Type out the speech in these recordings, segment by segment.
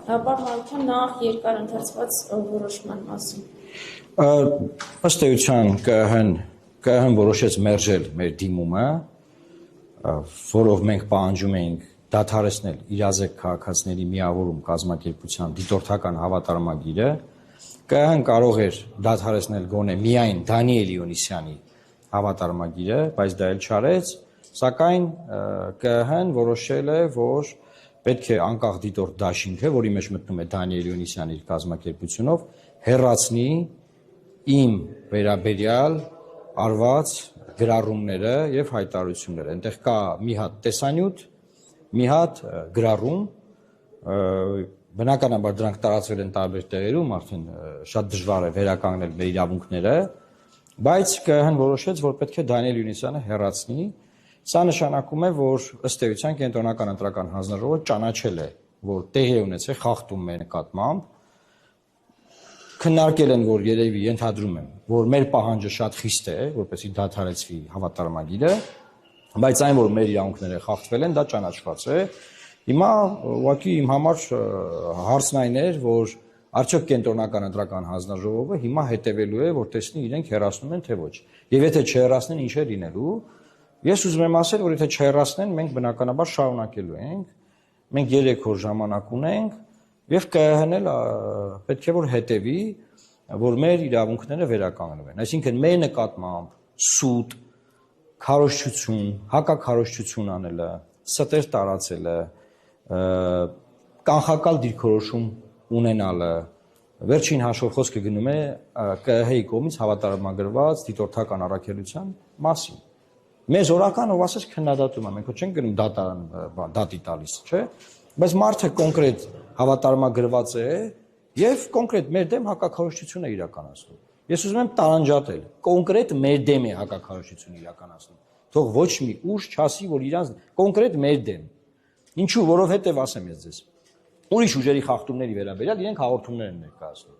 Պարմարության նախ երկար ընթերցված որոշման մասին։ Ըստ էության ԿՀ-ն որոշեց մերժել մեր դիմումը, որով մենք պահանջում էինք դադարեցնել իրազեկ քաղաքացիների միավորում կազմակերպության դիտորդական հավատարմագիրը, ԿՀ-ն կարող էր դադարեցնել գոնե միայն Դանիել Իոնիսյանի հավատարմագիրը, բայց դա էլ չարեց, սակայն ԿՀ-ն որոշել է, որ պետք է անկախ դիտորդ դաշինքը, որի մեջ մտնում է Դանիել Իոնիսյանի իր կազմակերպությունով, հեռացնի իմ վերաբերյալ արված գրառումները եւ հայտարարությունները։ Այնտեղ կա մի հատ տեսանյութ, մի հատ գրառում, բնականաբար դրանք տարածվել են տարբեր տեղերում, արդեն շատ դժվար է վերականգնել մեր իրավունքները, բայց ԿՀ-ն որոշեց, որ պետք է Դանիել Իոնիսյանը հեռացնի։ Սա նշանակում է, որ ըստ էության Կենտրոնական ընտրական հանձնաժողովը ճանաչել է, որ տեղի ունեցել խախտում մեր նկատմամբ, քննարկել են, որ երևի ենթադրում եմ, որ մեր պահանջը շատ խիստ է, որպեսզի դադարեցվի հավատարմագիրը, բայց այն, որ մեր իրավունքները խախտվել են, դա ճանաչված է։ Հիմա ուղղակի իմ համար հարցն այն էր, որ արդյոք Կենտրոնական ընտրական հանձնաժողովը հիմա հետևելու է, որ տեսնի իրենք հեռացնում են թե ոչ։ Եվ եթե չհեռացնեն, ինչ է լինելու։ Ես ուզում եմ ասել, որ եթե չհեռացնեն, մենք բնականաբար շարունակելու ենք, մենք 3 օր ժամանակ ունենք, եւ ԿՀ-ն էլ պետք է որ հետևի, որ մեր իրավունքները վերականգնվեն։ Այսինքն մեր նկատմամբ սուտ, քարոզչություն, հակաքարոզչություն անելը, ստեր տարածելը, կանխակալ դիրքորոշում ունենալը, վերջին հաշվով խոսքը գնում է ԿՀ-ի կողմից հավատարմագրված դիտորդական առաքելության մասին։ Մեզ օրական ով ասես քննադատում է, մենք չենք գնում դատարան դատի տալիս, չէ՞, բայց մարդը կոնկրետ հավատարմագրված է եւ կոնկրետ մեր դեմ հակաքարոզչություն է իրականացնում։ Ես ուզում եմ տարանջատել, կոնկրետ մեր դեմ է հակաքարոզչություն իրականացնում։ Թող ոչ մի ուժ չասի, որ իրանց կոնկրետ մեր դեմ։ Ինչու, որովհետեւ ասեմ ես ձեզ, ուրիշ ուժերի խախտումների վերաբերյալ իրենք հաղորդումներ են ներկայացնում։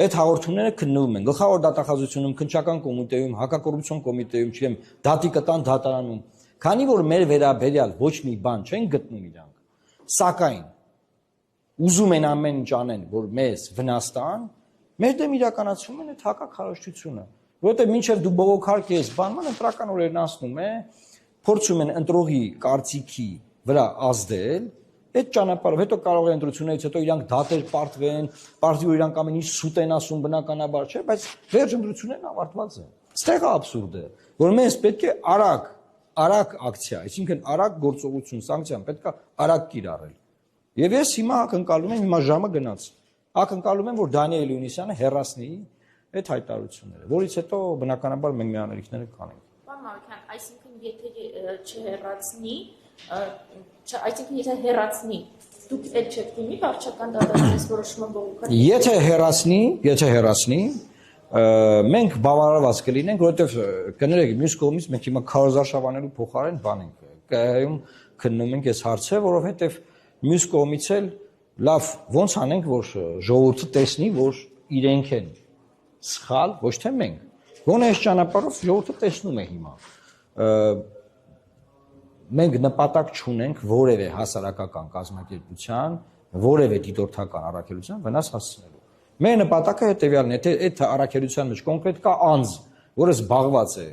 Այդ հաղորդումները քննվում են գլխավոր դատախազությունում, քննչական կոմիտեում, հակակոռուպցիոն կոմիտեում, չգիտեմ, դատի կտան դատարանում, քանի որ մեր վերաբերյալ ոչ մի բան չեն գտնում իրանք, սակայն ուզում են ամեն ինչ անեն, որ մեզ վնաս տան, մեր դեմ իրականացում են այդ հակաքարոզչությունը, որովհետև մինչև դու բողոքարկի ես բանման ընտրական օրերն անցնում է, փորձում են ընտրողի կարծիքի վրա ազդել, այդ ճանապարհով հետո կարող է ընտրություններից հետո իրանք դատեր պարտվեն, պարտի որ իրանք ամեն ինչ սուտ են ասում բնականաբար չէ, բայց վերջ ընտրություններն ավարտված են։ Ստեղ է աբսուրդը, որ մենք պետք է արագ ակցիա, այսինքն արագ գործողություն, սանկցիան պետք է արագ կիրառել։ Եվ ես հիմա ակնկալում եմ, հիմա ժամը գնաց, ակնկալում եմ, որ Դանիել Իոնիսյանը հեռացնի այդ հայտարարությունները, որից հետո բնականաբար մենք մի անելիքները կանենք։ Պարոն Մարուկյան, այսինքն եթե չհեռացնի, այսինքն եթե հեռացնի, դուք այդ չեք դիմի վարչական դատարանից որոշումը բողոքարկել։ Եթե հեռացնի, մենք բավարարված կլինենք, որովհետև կներեք, մյուս կողմից մենք հիմա քարոզարշավանելու փոխարեն բան ենք ԿՀ-ում քննում ենք այս հարցը, որովհետև մյուս կողմից էլ լավ ոնց անենք, որ ժողովուրդը տեսնի, որ իրենք են սխալ, ոչ թե մենք։ Գոնե այս ճանապարհով ժողովուրդը տեսնում է հիմա։ Մենք նպատակ չունենք որևէ հասարակական կազմակերպության, որևէ դիտորդական առաքելության վնաս հասցնելու։ Մեր նպատակը հետևյալն է, թե այդ առաքելության մեջ կոնկրետ կա անձ, որը զբաղված է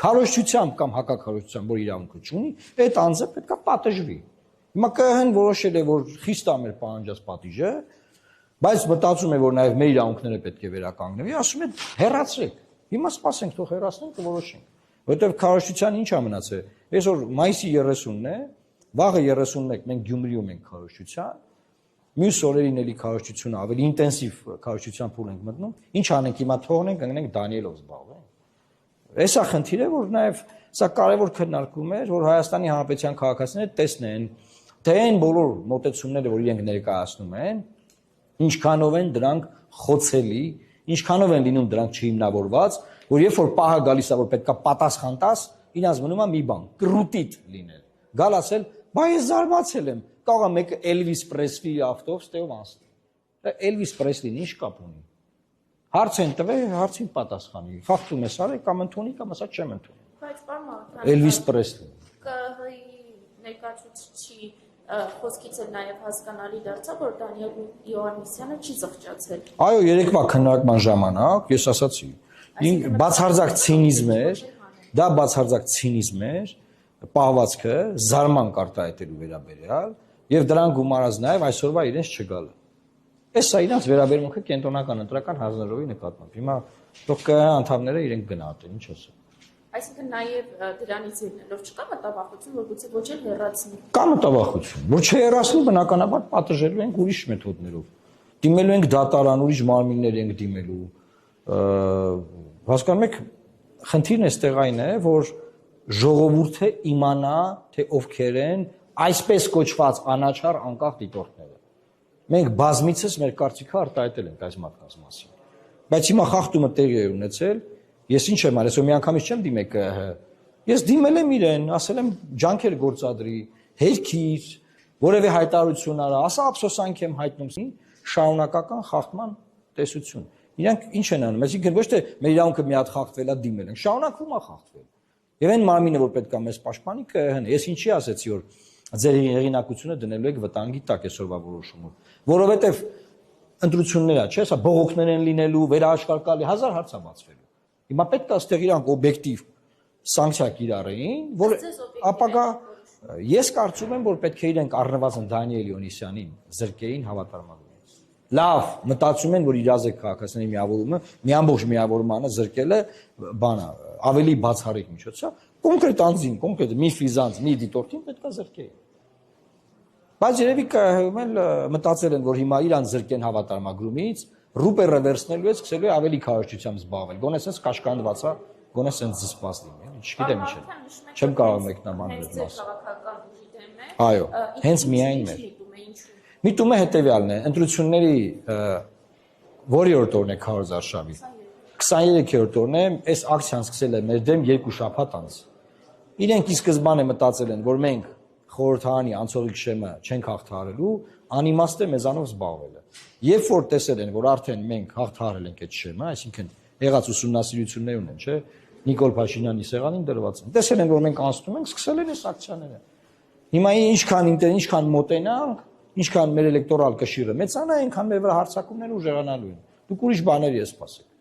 քարոզչությամբ կամ հակաքարոզչությամբ, որ իրավունքը չունի, այդ անձը պետք է պատժվի։ Հիմա ԿՀ-ն որոշել է, որ խիստ է մեր պահանջած պատիժը, բայց մտածում է, որ նաև մեր իրավունքները պետք է վերականգնվի, ասում է հեռացրեք։ Հիմա սպասենք, թող հեռացնենք, կորոշենք։ Որտեւ քարոզչության ինչ է մնացել։ Այսօր մայիսի 30-ն է, վաղը 31 մենք Գյումրիում ենք քարոզչության, մյուս օրերին էլի քարոզչությունը ավելի ինտենսիվ քարոզչության փուլ ենք մտնում։ Ինչ անենք հիմա թողնենք, ընկնենք Դանիելով զբաղվենք։ Էսա խնդիրը, որ նաև սա կարևոր քննարկում է, որ Հայաստանի Հանրապետության քաղաքացիները տեսնեն, թե այն բոլոր մոտեցումները, որ իրենք ներկայացնում են, ինչքանով են դրանք խոցելի, ինչքանով են լինում դրանք չհիմնավորված, որ երբ որ պահը գալիս է, որ պետքա պատասխան տաս, ինձ մնում է մի բան, կրուտիտ լինել։ Գալ ասել, բա ես զարմացել եմ, կարող է մեկը Էլվիս Պրեսլի ավտոբուսով անցնի։ Էլվիս Պրեսլին ինչ կապ ունի։ Հարց են տվել, հարցին պատասխանի։ Խախտում ես արել կամ ընդունի կամ ասա չեմ ընդունի։ Բայց պարոն Մարուկյան, Էլվիս Պրեսլի։ ԿՀ-ի ներկայացուցիչի խոսքից էլ նաև հասկանալի դարձավ, որ Դանիել Իոաննիսյանը չի զղջացել։ Այո, երեկվա քննարկման ժամանակ ես ասացի, բացարձակ ցինիզմ էր, դա բացարձակ ցինիզմ էր, պահվածքը զարման կարտահայտելու վերաբերյալ եւ դրան գումարած նաեւ այսօրվա իրենց չգալը։ Այս է իրենց վերաբերմունքը կենտրոնական ընտրական հանձնաժողովի նկատմամբ։ Հիմա թող անդամները իրենք գնահատեն, ինչ ասեմ։ Այսինքն նաև դրանից ելնելով չկա մտավախություն, որ գուցե ոչ էլ հեռացնի։ Կա մտավախություն, որ չհեռացնի, բնականաբար պատժելու ենք ուրիշ մեթոդներով։ Դիմելու ենք դատարան, ուրիշ մարմիններ ենք դիմելու։ Հասկանում եք, խնդիրն էստեղ այն է, որ ժողովուրդը իմանա, թե ովքեր են այսպես կոչված անաչառ անկախ դիտորդները։ Մենք բազմիցս մեր կարծիքը արտահայտել ենք այս մարդկանց մասին։ Բայց հիմա խախտումը տեղի է ունեցել, ես ինչ եմ արել, այսօր մի անգամից չեմ դիմել ԿՀ։ Ես դիմել եմ իրեն, ասել եմ ջանքեր գործադրի, հերքիր, որևէ հայտարարություն արա, ասա ափսոսանք եմ հայտնում, շարունակական խախտման տեսություն։ Իրանք ինչ են անում, այսինքն ոչ թե մեր իրավունքը մի հատ խախտվել է դիմել են, շարունակվում է խախտվել։ Եվ այն մարմինը, որ պետք է մեզ պաշտպանի, ԿՀ-ն է։ Ես ինչի ասեցի, որ ձեր հեղինակությունը դնելու եք վտանգի տակ այսօրվա որոշումով, որովհետև ընտրություններ է, չէ՞, սա բողոքներ են լինելու, վերահաշկարկալի, հազար հարց է բացվելու։ Հիմա պետք է այստեղ իրանք օբյեկտիվ սանկցիա կիրառեին, որ ապագա ես կարծում եմ, որ պետք է իրենք առնվազն Դանիել Իոաննիսյանին զրկեին հավատարմագրից։ Լավ, մտածում են, որ իրազեկ քաղաքացիների միավորումը, մի ամբողջ միավորմանը զրկելը բանա, ավելի բացառիկ միջոց է, կոնկրետ անձին, կոնկրետ մի ֆիզանց, մի դիտորդին պետք է զրկեին։ Բայց երևի ԿՀ-ում էլ մտածել են, որ հիմա իրան զրկեն հավատարմագրումից, ռուպերը վերցնելու է, սկսելու է ավելի քարոզչությամբ զբաղվել։ Գոնե sense կաշկանդված է, գոնե sense զսպված լինի, չգիտեմ ինչ է։ Չեմ կարող մեկնաբանել այդ մասը։ Այո, հենց միայն մեր։ Միտումը հետևյալն է, ընտրությունների որի օր տորն է Քարոզ Արշավի։ 23-րդ օրն է, այս ակցիան սկսել է մեր դեմ 2 շաբաթ անց։ Իրենք ի սկզբանե մտածել են, որ մենք խորհրդարանի անցողիկ շեմը չենք հաղթահարելու, անիմաստ է մեզանով զբաղվելը։ Երբ որ տեսել են, որ արդեն մենք հաղթահարել ենք այդ շեմը, այսինքն եղած ուսումնասիրություններ ունեն, չէ՞, Նիկոլ Փաշինյանի սեղանին դրված են։ Տեսել են, որ մենք անցնում ենք, սկսել են այս ակցիաները։ Հիմա ինչքան մոտենանք, ինչքան մեր էլեկտորալ կշիռը մեծանա, այնքան մեր վրա հարձակումները ուժեղանալու են։ Դուք ուրիշ բաների ես սպասեք։